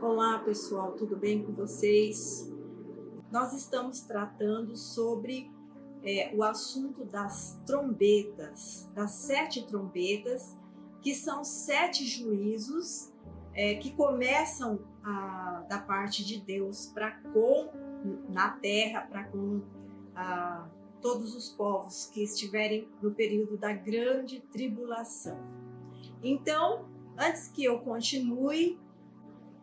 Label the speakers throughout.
Speaker 1: Olá pessoal, tudo bem com vocês? Nós estamos tratando sobre o assunto das trombetas, das 7 trombetas, que são 7 juízos que começam da parte de Deus na terra, para com todos os povos que estiverem no período da grande tribulação. Então, antes que eu continue,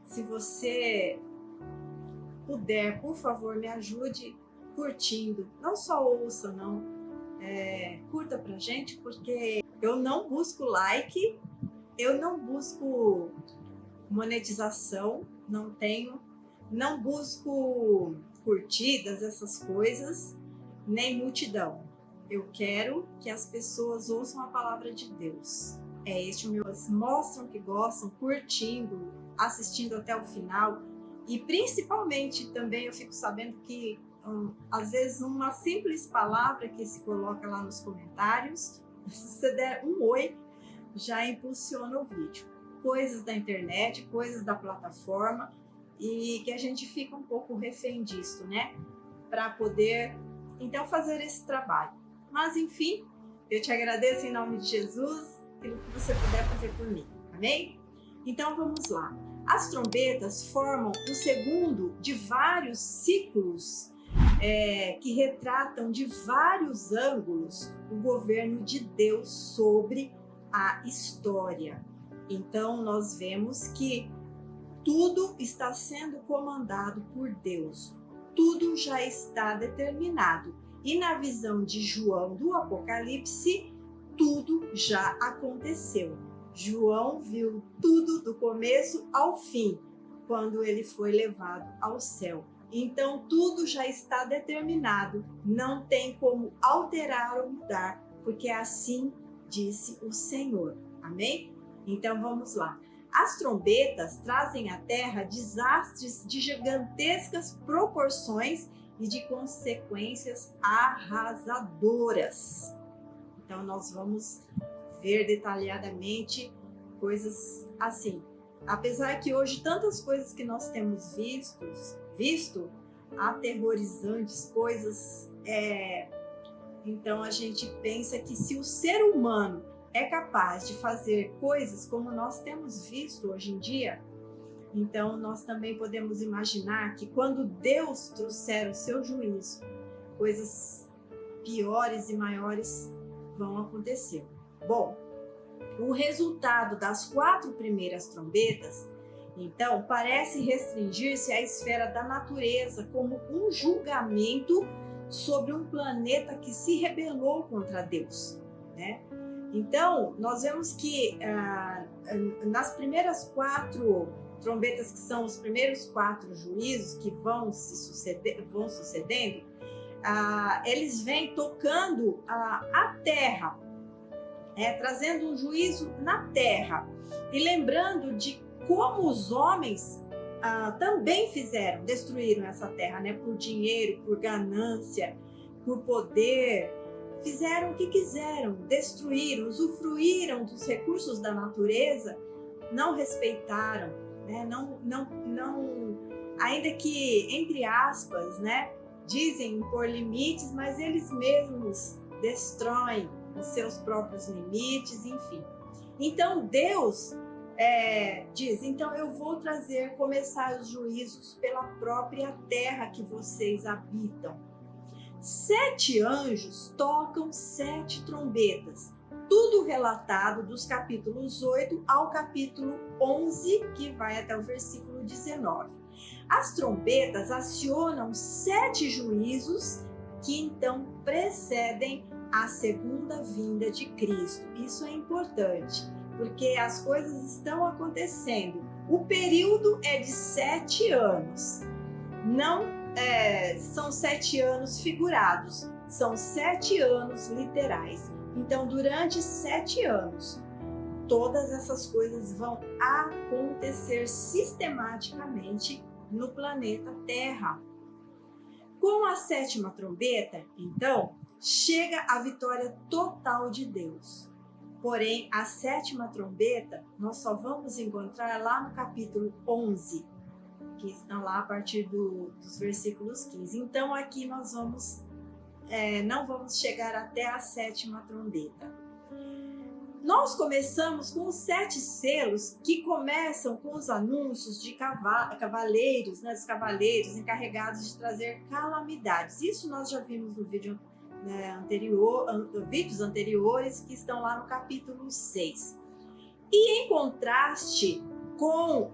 Speaker 1: se você puder, por favor, me ajude curtindo. Não só ouça, não. Curta pra gente, porque eu não busco like, eu não busco monetização, não busco curtidas, essas coisas, nem multidão. Eu quero que as pessoas ouçam a palavra de Deus. Mostram que gostam, curtindo, assistindo até o final. E principalmente também eu fico sabendo que às vezes uma simples palavra que se coloca lá nos comentários, se você der um oi, já impulsiona o vídeo. Coisas da internet, coisas da plataforma, e que a gente fica um pouco refém disso, né? Para poder então fazer esse trabalho. Mas enfim, eu te agradeço em nome de Jesus, aquilo que você puder fazer por mim, amém? Então vamos lá. As trombetas formam o segundo de vários ciclos que retratam de vários ângulos o governo de Deus sobre a história. Então nós vemos que tudo está sendo comandado por Deus, tudo já está determinado. E na visão de João do Apocalipse, tudo já aconteceu. João viu tudo do começo ao fim, quando ele foi levado ao céu. Então tudo já está determinado, não tem como alterar ou mudar, porque assim disse o Senhor. Amém? Então vamos lá. As trombetas trazem à terra desastres de gigantescas proporções e de consequências arrasadoras. Então nós vamos ver detalhadamente coisas assim. Apesar que hoje tantas coisas que nós temos visto aterrorizantes, coisas, então a gente pensa que se o ser humano é capaz de fazer coisas como nós temos visto hoje em dia, então nós também podemos imaginar que quando Deus trouxer o seu juízo, coisas piores e maiores vão acontecer. Bom, o resultado das 4 primeiras trombetas, então, parece restringir-se à esfera da natureza como um julgamento sobre um planeta que se rebelou contra Deus, né? Então, nós vemos que nas primeiras 4 trombetas, que são os primeiros 4 juízos que vão sucedendo, eles vêm tocando a terra, trazendo um juízo na terra e lembrando de como os homens também destruíram essa terra, né? Por dinheiro, por ganância, por poder, fizeram o que quiseram, destruíram, usufruíram dos recursos da natureza, não respeitaram, né? Ainda que, entre aspas, né? Dizem impor limites, mas eles mesmos destroem os seus próprios limites, enfim. Então Deus diz, então eu vou começar os juízos pela própria terra que vocês habitam. 7 anjos tocam 7 trombetas, tudo relatado dos capítulos 8 ao capítulo 11, que vai até o versículo 19. As trombetas acionam 7 juízos que então precedem a segunda vinda de Cristo. Isso é importante, porque as coisas estão acontecendo. O período é de 7 anos. Não são 7 anos figurados, são 7 anos literais. Então, durante 7 anos, todas essas coisas vão acontecer sistematicamente no planeta Terra. Com a 7ª trombeta, então, chega a vitória total de Deus. Porém, a 7ª trombeta nós só vamos encontrar lá no capítulo 11. que estão lá a partir dos versículos 15. Então aqui nós não vamos chegar até a sétima trombeta. Nós começamos com os 7 selos, que começam com os anúncios de cavaleiros, né, os cavaleiros encarregados de trazer calamidades. Isso nós já vimos no vídeo vídeos anteriores, que estão lá no capítulo 6. E em contraste com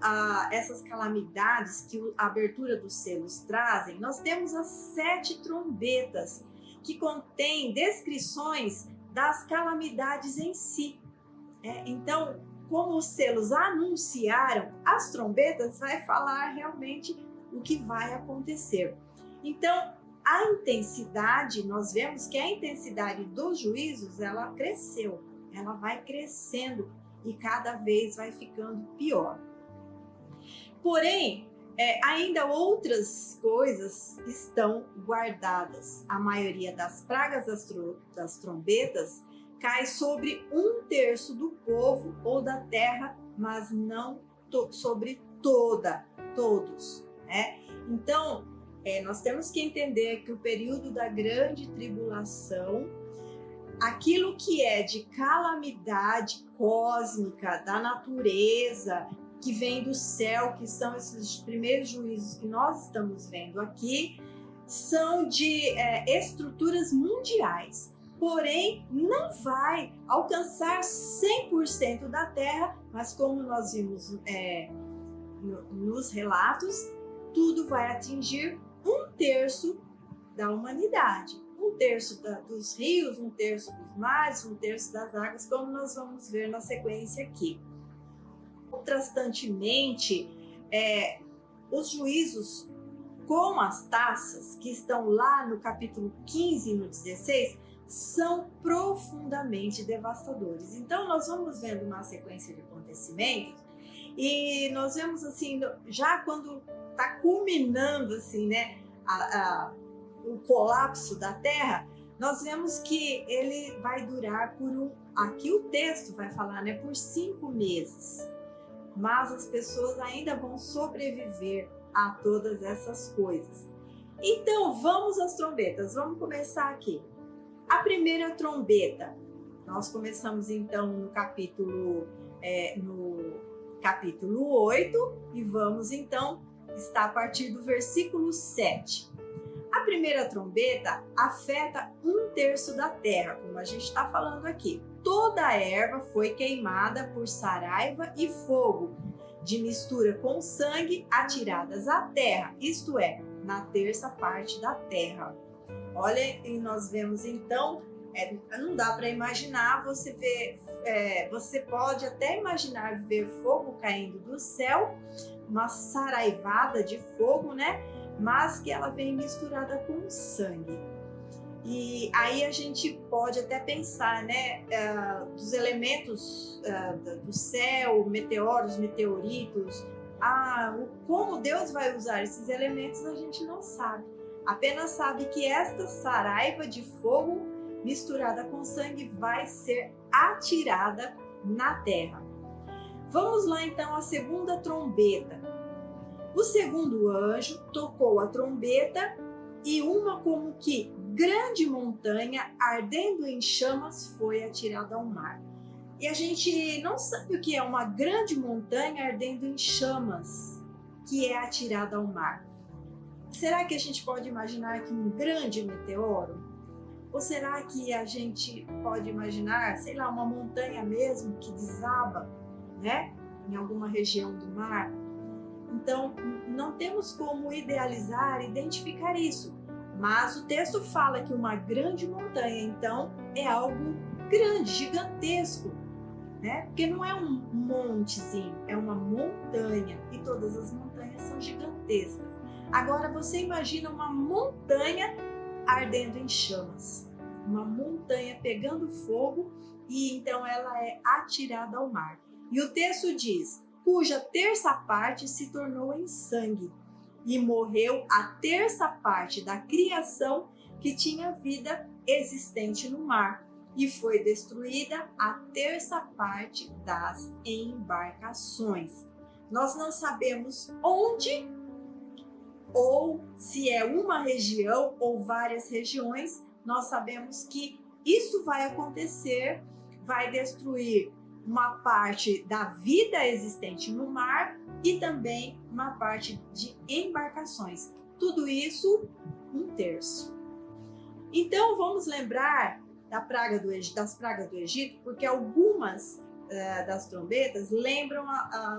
Speaker 1: essas calamidades que a abertura dos selos trazem, nós temos as 7 trombetas, que contêm descrições das calamidades em si. Então, como os selos anunciaram, as trombetas vai falar realmente o que vai acontecer. Então, a intensidade, nós vemos que a intensidade dos juízos, ela cresceu, ela vai crescendo e cada vez vai ficando pior. Porém, ainda outras coisas estão guardadas. A maioria das pragas das trombetas cai sobre 1/3 do povo ou da terra, mas não sobre todos, né? Então, nós temos que entender que o período da grande tribulação, aquilo que é de calamidade cósmica, da natureza, que vem do céu, que são esses primeiros juízos que nós estamos vendo aqui, são de estruturas mundiais. Porém, não vai alcançar 100% da Terra, mas como nós vimos nos relatos, tudo vai atingir 1/3 da humanidade. 1/3 dos rios, 1/3 dos mares, 1/3 das águas, como nós vamos ver na sequência aqui. Contrastantemente, os juízos com as taças, que estão lá no capítulo 15 e no 16, são profundamente devastadores. Então, nós vamos vendo uma sequência de acontecimentos e nós vemos assim, já quando está culminando assim, né, o colapso da Terra, nós vemos que ele vai durar aqui o texto vai falar, né, por 5 meses. Mas as pessoas ainda vão sobreviver a todas essas coisas. Então, vamos às trombetas. Vamos começar aqui. A primeira trombeta, nós começamos então no capítulo 8 e vamos então estar a partir do versículo 7. A primeira trombeta afeta 1/3 da terra, como a gente está falando aqui. Toda a erva foi queimada por saraiva e fogo, de mistura com sangue, atiradas à terra, isto é, na 1/3 parte da terra. Olha, e nós vemos então, não dá para imaginar, você pode até imaginar ver fogo caindo do céu, uma saraivada de fogo, né? Mas que ela vem misturada com sangue. E aí a gente pode até pensar, né, dos elementos do céu, meteoros, meteoritos, como Deus vai usar esses elementos a gente não sabe. Apenas sabe que esta saraiva de fogo misturada com sangue vai ser atirada na terra. Vamos lá então à segunda trombeta. O segundo anjo tocou a trombeta e uma como que grande montanha ardendo em chamas foi atirada ao mar. E a gente não sabe o que é uma grande montanha ardendo em chamas que é atirada ao mar. Será que a gente pode imaginar que um grande meteoro? Ou será que a gente pode imaginar, sei lá, uma montanha mesmo que desaba, né, em alguma região do mar? Então, não temos como idealizar, identificar isso. Mas o texto fala que uma grande montanha, então, é algo grande, gigantesco, né? Porque não é um montezinho, é uma montanha. E todas as montanhas são gigantescas. Agora, você imagina uma montanha ardendo em chamas. Uma montanha pegando fogo e então ela é atirada ao mar. E o texto diz, cuja 1/3 parte se tornou em sangue. E morreu a 1/3 parte da criação que tinha vida existente no mar. E foi destruída a 1/3 parte das embarcações. Nós não sabemos onde ou se é uma região ou várias regiões, nós sabemos que isso vai acontecer, vai destruir uma parte da vida existente no mar e também uma parte de embarcações. Tudo isso, 1/3. Então, vamos lembrar das pragas do Egito, porque algumas das trombetas lembram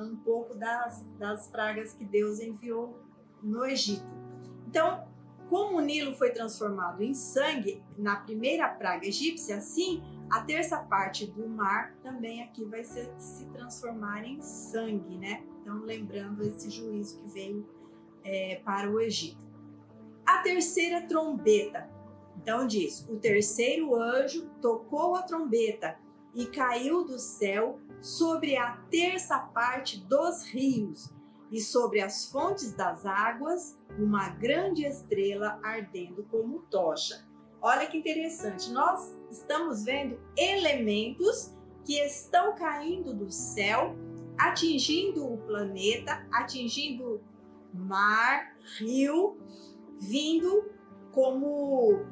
Speaker 1: um pouco das pragas que Deus enviou no Egito. Então, como o Nilo foi transformado em sangue na primeira praga egípcia, assim, a terça parte do mar também aqui vai se transformar em sangue, né? Então, lembrando esse juízo que veio para o Egito. A terceira trombeta. Então diz, o terceiro anjo tocou a trombeta e caiu do céu sobre a terça parte dos rios e sobre as fontes das águas uma grande estrela ardendo como tocha. Olha que interessante, nós estamos vendo elementos que estão caindo do céu, atingindo o planeta, atingindo mar, rio, vindo como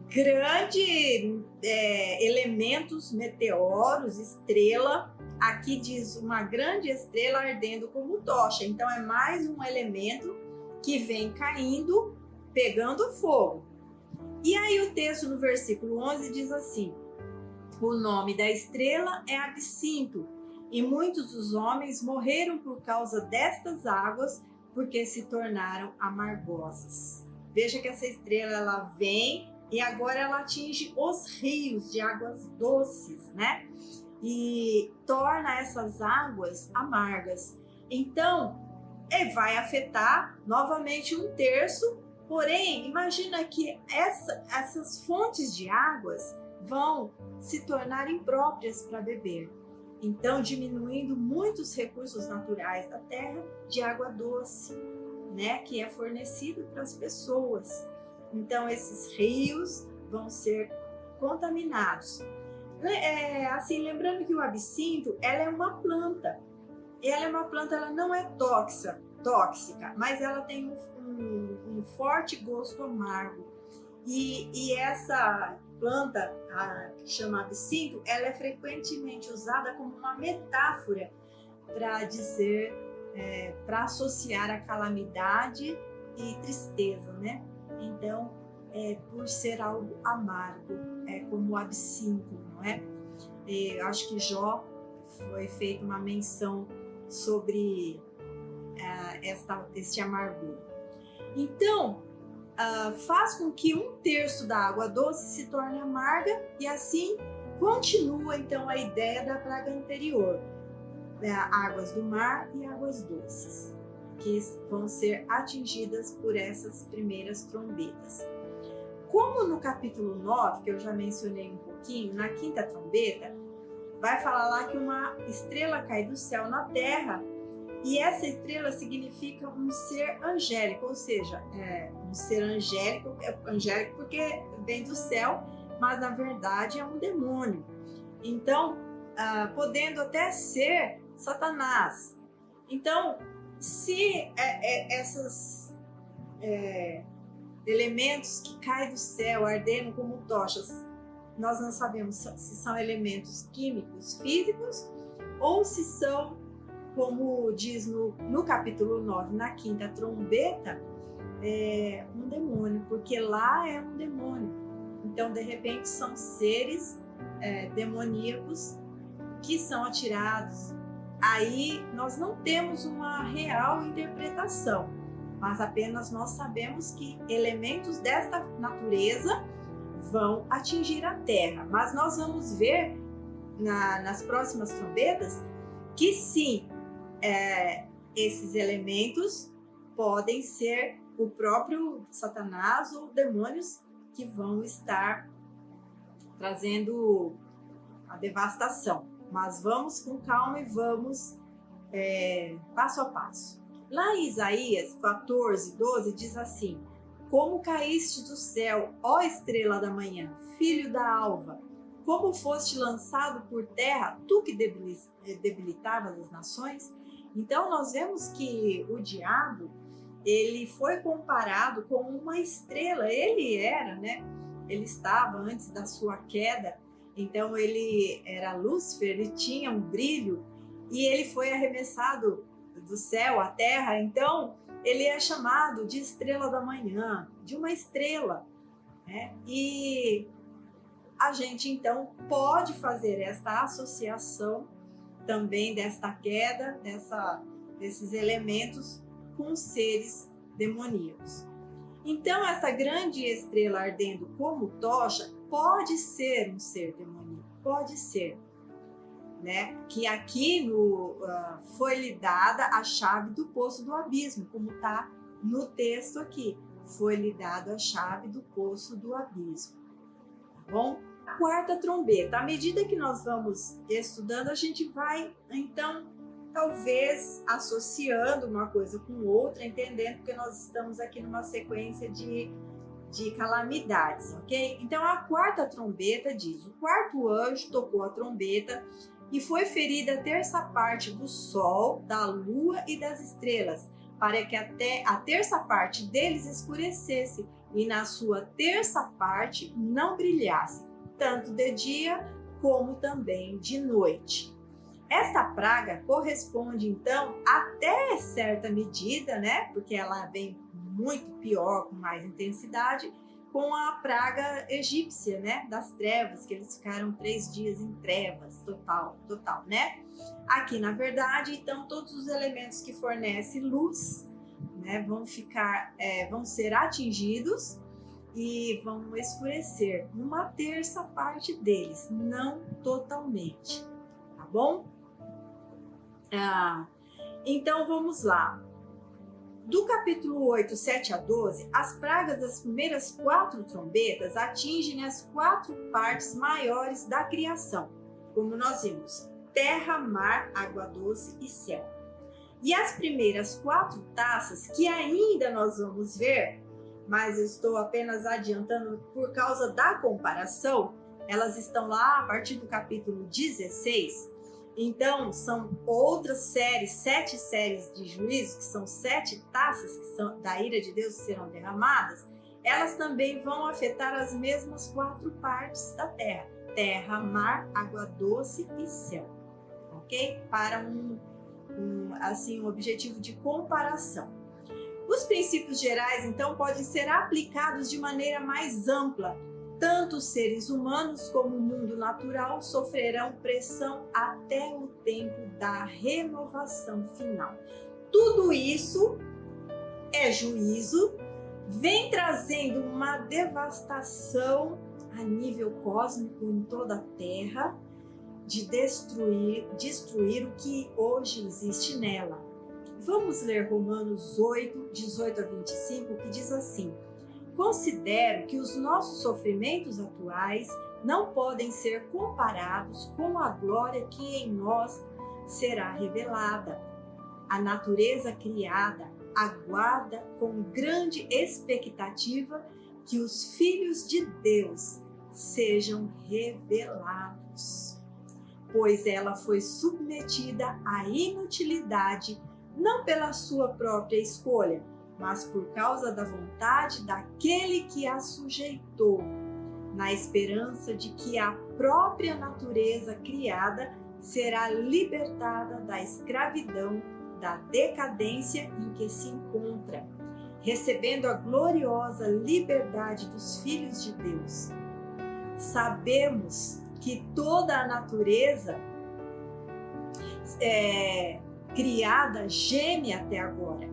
Speaker 1: grandes elementos, meteoros, estrela. Aqui diz uma grande estrela ardendo como tocha. Então é mais um elemento que vem caindo, pegando fogo. E aí o texto no versículo 11 diz assim: o nome da estrela é Absinto, e muitos dos homens morreram por causa destas águas, porque se tornaram amargosas. Veja que essa estrela ela vem e agora ela atinge os rios de águas doces, né? E torna essas águas amargas. Então, vai afetar novamente 1/3. Porém, imagina que essas fontes de águas vão se tornar impróprias para beber. Então, diminuindo muitos recursos naturais da terra de água doce, né, que é fornecido para as pessoas. Então, esses rios vão ser contaminados. Assim, lembrando que o absinto, ela é uma planta. Ela é uma planta, ela não é tóxica, mas ela tem um forte gosto amargo. E essa planta, que chama absinto, ela é frequentemente usada como uma metáfora para dizer, para associar a calamidade e tristeza, né? Então, por ser algo amargo, como o absinto, não é? Eu acho que Jó foi feita uma menção sobre este amargor. Então, faz com que 1/3 da água doce se torne amarga e assim continua então a ideia da praga anterior, águas do mar e águas doces, que vão ser atingidas por essas primeiras trombetas. Como no capítulo 9, que eu já mencionei um pouquinho, na quinta trombeta, vai falar lá que uma estrela cai do céu na terra, e essa estrela significa um ser angélico, ou seja, um ser angélico porque vem do céu, mas na verdade é um demônio. Então, podendo até ser Satanás. Então, se esses elementos que caem do céu ardendo como tochas, nós não sabemos se são elementos químicos, físicos, ou se são, como diz no capítulo 9, na quinta trombeta, um demônio, porque lá é um demônio. Então, de repente, são seres demoníacos que são atirados. Aí nós não temos uma real interpretação, mas apenas nós sabemos que elementos desta natureza vão atingir a terra. Mas nós vamos ver nas próximas trombetas que sim, esses elementos podem ser o próprio Satanás ou demônios que vão estar trazendo a devastação. Mas vamos com calma e vamos passo a passo. Lá em Isaías 14:12 diz assim: como caíste do céu, ó estrela da manhã, filho da alva, como foste lançado por terra, tu que debilitavas as nações. Então nós vemos que o diabo, ele foi comparado com uma estrela. Ele era, né? Ele estava antes da sua queda, então ele era Lúcifer, ele tinha um brilho e ele foi arremessado do céu à terra, então ele é chamado de estrela da manhã, de uma estrela, né? E a gente então pode fazer esta associação também desta queda, desses elementos com seres demoníacos. Então, essa grande estrela ardendo como tocha pode ser um ser demoníaco, pode ser, né? Que aqui foi-lhe dada a chave do poço do abismo, como está no texto aqui. Foi-lhe dada a chave do poço do abismo, tá bom? A quarta trombeta, à medida que nós vamos estudando, a gente vai, então, talvez associando uma coisa com outra, entendendo que nós estamos aqui numa sequência de calamidades, ok? Então, a quarta trombeta diz: o quarto anjo tocou a trombeta e foi ferida a terça parte do sol, da lua e das estrelas, para que até a terça parte deles escurecesse e na sua terça parte não brilhasse, tanto de dia como também de noite. Esta praga corresponde, então, até certa medida, né? Porque ela vem muito pior, com mais intensidade, com a praga egípcia, né? Das trevas, que eles ficaram 3 dias em trevas, total, né? Aqui, na verdade, então, todos os elementos que fornecem luz, né? Vão ser atingidos e vão escurecer numa terça parte deles, não totalmente, tá bom? Então vamos lá. Do capítulo 8, 7 a 12, as pragas das primeiras 4 trombetas atingem as 4 partes maiores da criação, como nós vimos: terra, mar, água doce e céu. E as primeiras 4 taças, que ainda nós vamos ver, mas eu estou apenas adiantando por causa da comparação, elas estão lá a partir do capítulo 16. Então, são outras séries, 7 séries de juízo, que são 7 taças que são da ira de Deus que serão derramadas. Elas também vão afetar as mesmas 4 partes da terra: terra, mar, água doce e céu, ok? Para um objetivo de comparação. Os princípios gerais, então, podem ser aplicados de maneira mais ampla. Tanto os seres humanos como o mundo natural sofrerão pressão até o tempo da renovação final. Tudo isso é juízo, vem trazendo uma devastação a nível cósmico em toda a Terra, de destruir o que hoje existe nela. Vamos ler Romanos 8, 18 a 25, que diz assim: considero que os nossos sofrimentos atuais não podem ser comparados com a glória que em nós será revelada. A natureza criada aguarda com grande expectativa que os filhos de Deus sejam revelados, pois ela foi submetida à inutilidade não pela sua própria escolha, mas por causa da vontade daquele que a sujeitou, na esperança de que a própria natureza criada será libertada da escravidão, da decadência em que se encontra, recebendo a gloriosa liberdade dos filhos de Deus. Sabemos que toda a natureza criada geme até agora,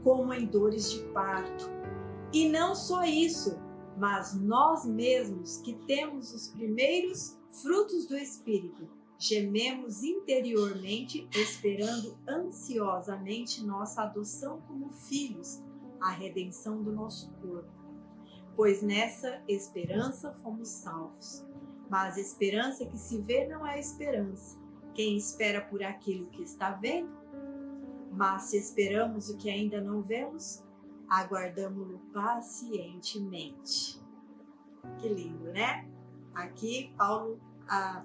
Speaker 1: como em dores de parto. E não só isso, mas nós mesmos que temos os primeiros frutos do Espírito, gememos interiormente, esperando ansiosamente nossa adoção como filhos, a redenção do nosso corpo. Pois nessa esperança fomos salvos. Mas a esperança que se vê não é esperança. Quem espera por aquilo que está vendo? Mas se esperamos o que ainda não vemos, aguardamo-lo pacientemente. Que lindo, né? Aqui, Paulo,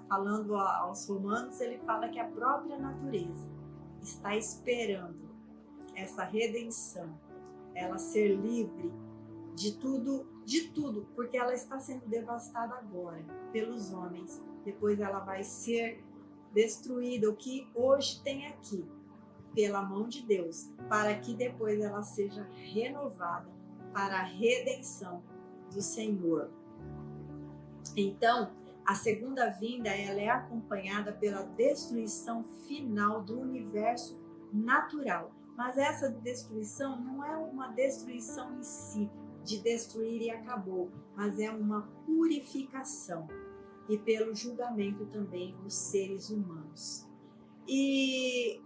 Speaker 1: falando aos romanos, ele fala que a própria natureza está esperando essa redenção, ela ser livre de tudo, porque ela está sendo devastada agora pelos homens. Depois ela vai ser destruída, o que hoje tem aqui, pela mão de Deus, para que depois ela seja renovada para a redenção do Senhor. Então, a segunda vinda, ela é acompanhada pela destruição final do universo natural. Mas essa destruição não é uma destruição em si, de destruir e acabou, mas é uma purificação e pelo julgamento também dos seres humanos. E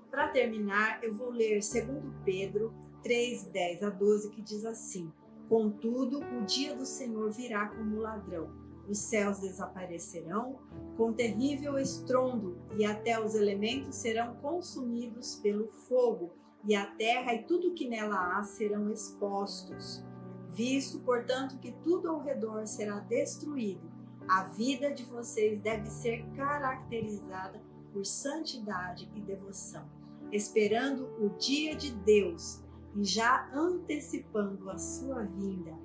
Speaker 1: para terminar, eu vou ler 2 Pedro 3:10 a 12, que diz assim: contudo, o dia do Senhor virá como ladrão. Os céus desaparecerão com terrível estrondo, e até os elementos serão consumidos pelo fogo, e a terra e tudo que nela há serão expostos. Visto, portanto, que tudo ao redor será destruído, a vida de vocês deve ser caracterizada por santidade e devoção, esperando o dia de Deus e já antecipando a sua vinda.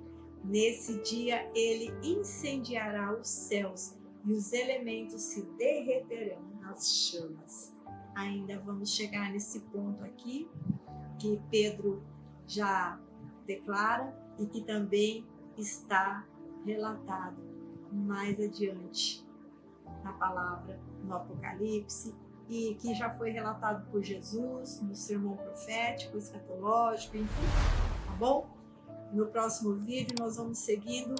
Speaker 1: Nesse dia ele incendiará os céus e os elementos se derreterão nas chamas. Ainda vamos chegar nesse ponto aqui, que Pedro já declara e que também está relatado mais adiante na palavra, no Apocalipse, e que já foi relatado por Jesus no sermão profético, escatológico, enfim, tá bom? No próximo vídeo nós vamos seguindo,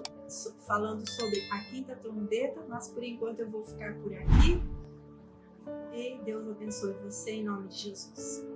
Speaker 1: falando sobre a quinta trombeta, mas por enquanto eu vou ficar por aqui. E Deus abençoe você em nome de Jesus.